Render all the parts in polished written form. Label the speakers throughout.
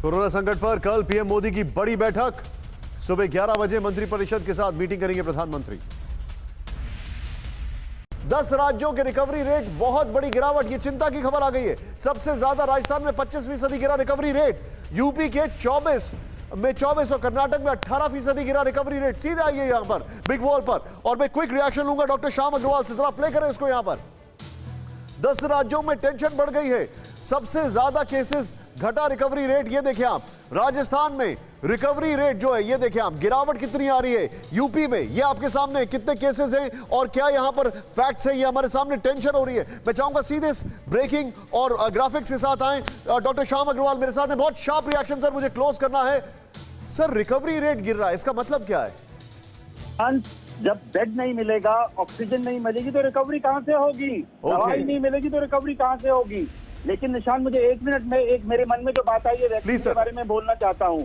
Speaker 1: Corona संकट पर कल पीएम मोदी की बड़ी बैठक। सुबह 11 बजे मंत्रिपरिषद के साथ मीटिंग करेंगे प्रधानमंत्री। 10 राज्यों के रिकवरी रेट बहुत बड़ी गिरावट, ये चिंता की खबर आ गई है। सबसे ज्यादा राजस्थान में 25% गिरा रिकवरी रेट, यूपी के 24 और कर्नाटक में 18% गिरा रिकवरी रेट। सीधे आइए यहां पर बिग वॉल पर और मैं क्विक रिएक्शन लूंगा डॉक्टर श्याम अग्रवाल से। जरा प्ले करें इसको। यहां पर 10 राज्यों में टेंशन बढ़ गई है, सबसे ज्यादा केसेस घटा रिकवरी रेट। ये देखिए आप, राजस्थान में रिकवरी रेट जो है ये देखिए आप, गिरावट कितनी आ रही है। यूपी में ये आपके सामने कितने केसेस हैं और क्या यहां पर फैक्ट्स है, ये हमारे सामने टेंशन हो रही है। मैं चाहूंगा सीधे इस ब्रेकिंग और ग्राफिक्स के साथ आए डॉक्टर श्याम अग्रवाल मेरे साथ हैं। बहुत शार्प रिएक्शन सर, मुझे क्लोज करना है। सर रिकवरी रेट गिर रहा है, इसका मतलब क्या है?
Speaker 2: जब बेड नहीं मिलेगा, ऑक्सीजन नहीं मिलेगी तो रिकवरी कहां से होगी? दवाई नहीं मिलेगी तो रिकवरी कहां से होगी? लेकिन निशान, मुझे 1 मिनट में एक मेरे मन में जो बात आई है वैक्सीन के बारे में बोलना चाहता हूं।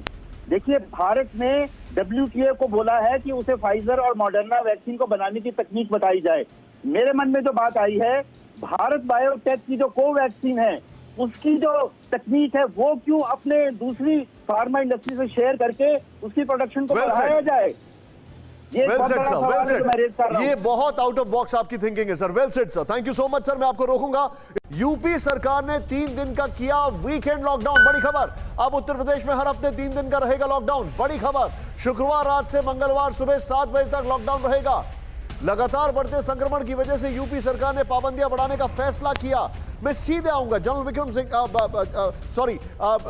Speaker 2: देखिए, भारत ने WTA को बोला है कि उसे फाइजर और मॉडर्ना वैक्सीन को बनाने की तकनीक बताई जाए। मेरे मन में जो बात आई है, भारत बायोटेक की जो कोवैक्सीन है उसकी जो तकनीक है वो क्यों अपने दूसरी फार्मा इंडस्ट्री से शेयर करके उसकी प्रोडक्शन को बढ़ाया जाए?
Speaker 1: ये बहुत आउट ऑफ बॉक्स आपकी थिंकिंग है sir. Well said sir, thank you so much sir. मैं आपको रोकूंगा। यूपी सरकार ने 3 दिन का किया वीकेंड लॉकडाउन, बड़ी खबर। अब उत्तर प्रदेश में हर हफ्ते 3 दिन का रहेगा लॉकडाउन, बड़ी खबर। शुक्रवार रात से मंगलवार सुबह 7 बजे तक लॉकडाउन रहेगा। लगातार बढ़ते संक्रमण की वजह से यूपी सरकार ने पाबंदियां बढ़ाने का फैसला किया। मैं सीधे आऊंगा general Vikram Singh,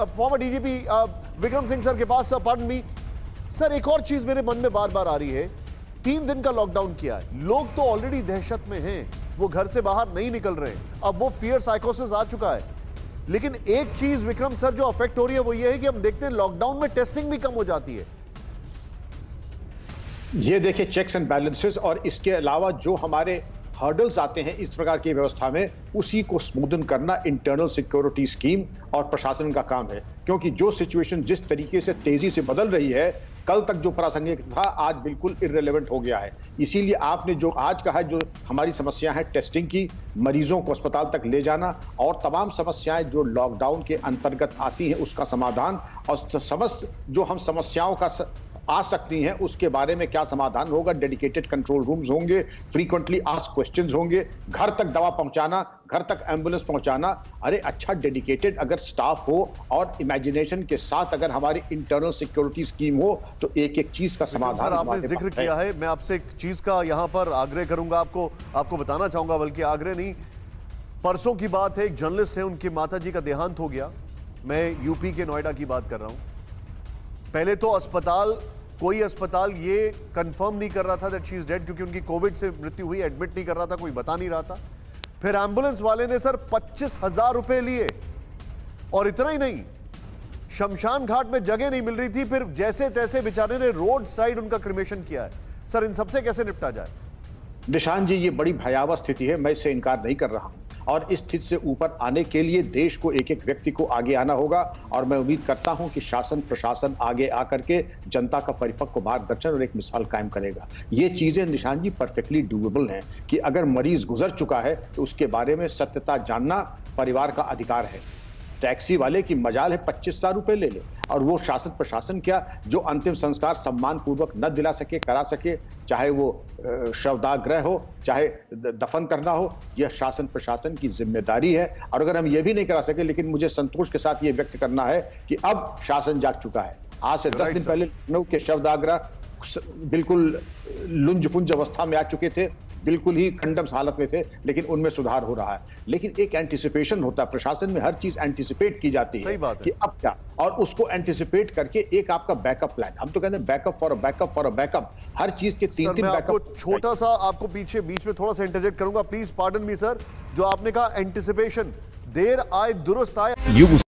Speaker 1: farmer DGP Vikram Singh sir के पास। पार्डन मी सर, एक और चीज मेरे मन में बार बार आ रही है। 3 दिन का लॉकडाउन किया है, लोग तो ऑलरेडी दहशत में हैं, वो घर से बाहर नहीं निकल रहे हैं, अब वो फियर साइकोसिस आ चुका है। लेकिन एक चीज विक्रम सर जो अफेक्ट हो रही है वो ये है कि हम देखते हैं लॉकडाउन में टेस्टिंग भी कम हो जाती है।
Speaker 3: ये देखिए चेक्स एंड बैलेंसेस, और इसके अलावा जो हमारे हर्डल्स आते हैं इस प्रकार की व्यवस्था में, उसी को स्मूदन करना इंटरनल सिक्योरिटी स्कीम और प्रशासन का काम है। क्योंकि जो सिचुएशन जिस तरीके से तेजी से बदल रही है, कल तक जो प्रासंगिक था आज बिल्कुल इररिलेवेंट हो गया है। इसीलिए आपने जो आज कहा, जो हमारी समस्या है टेस्टिंग की, मरीजों को अस्पताल तक ले जाना और तमाम समस्याएं जो लॉकडाउन के अंतर्गत आती हैं उसका समाधान, और समस्त जो हम समस्याओं का आ सकती हैं उसके बारे में क्या समाधान होगा। डेडिकेटेड कंट्रोल रूम्स होंगे, फ्रीक्वेंटली आस्क्ड क्वेश्चंस होंगे, घर तक दवा पहुंचाना, घर तक एम्बुलेंस पहुंचाना। अरे अच्छा डेडिकेटेड अगर स्टाफ हो और इमेजिनेशन के साथ अगर हमारी इंटरनल सिक्योरिटी स्कीम हो तो एक एक चीज का समाधान
Speaker 1: आपने जिक्र किया है। मैं आपसे एक चीज का यहां पर आग्रह करूंगा, आपको बताना चाहूंगा, बल्कि आग्रह नहीं, परसों की बात है, एक जर्नलिस्ट है, उनकी माता जी का देहांत हो गया। मैं यूपी के नोएडा की बात कर रहा हूं। पहले तो कोई अस्पताल ये कंफर्म नहीं कर रहा था दैट शी इज डेड, क्योंकि उनकी कोविड से मृत्यु हुई, एडमिट नहीं कर रहा था, कोई बता नहीं रहा था। फिर एम्बुलेंस वाले ने सर 25,000 रुपए लिए, और इतना ही नहीं, शमशान घाट में जगह नहीं मिल रही थी, फिर जैसे तैसे बेचारे ने रोड साइड उनका क्रिमेशन किया है। सर इन सबसे कैसे निपटा जाए?
Speaker 3: निशान जी, ये बड़ी भयावह स्थिति है, मैं इससे इनकार नहीं कर रहा हूं, और इस स्थिति से ऊपर आने के लिए देश को एक एक व्यक्ति को आगे आना होगा। और मैं उम्मीद करता हूं कि शासन प्रशासन आगे आकर के जनता का परिपक्व मार्गदर्शन और एक मिसाल कायम करेगा। ये चीजें निशान जी परफेक्टली डूएबल हैं कि अगर मरीज गुजर चुका है तो उसके बारे में सत्यता जानना परिवार का अधिकार है। टैक्सी वाले की मजाल है 25,000 रुपए ले ले, और वो शासन प्रशासन क्या जो अंतिम संस्कार सम्मान पूर्वक न दिला सके, करा सके, चाहे वो शवदाह हो, चाहे दफन करना हो, यह शासन प्रशासन की जिम्मेदारी है। और अगर हम ये भी नहीं करा सके, लेकिन मुझे संतोष के साथ ये व्यक्त करना है कि अब शासन जाग चुका है। आज से 10 दिन पहले लखनऊ के शवदाह बिल्कुल लुंज पुंज अवस्था में आ चुके थे, बिल्कुल ही खंडम हालत में थे, लेकिन उनमें सुधार हो रहा है। लेकिन एक एंटिसिपेशन होता है, प्रशासन में हर चीज एंटिसिपेट की जाती है कि अब क्या, और उसको एंटिसिपेट करके एक आपका बैकअप प्लान, हम तो कहते हैं backup for a backup for a backup, हर चीज के 3-3 बैकअप।
Speaker 1: छोटा सा आपको बीच में थोड़ा सा इंटरजेक्ट करूंगा, प्लीज पार्डन मी सर। जो आपने कहा एंटिसिपेशन, देर आए दुरुस्त आए।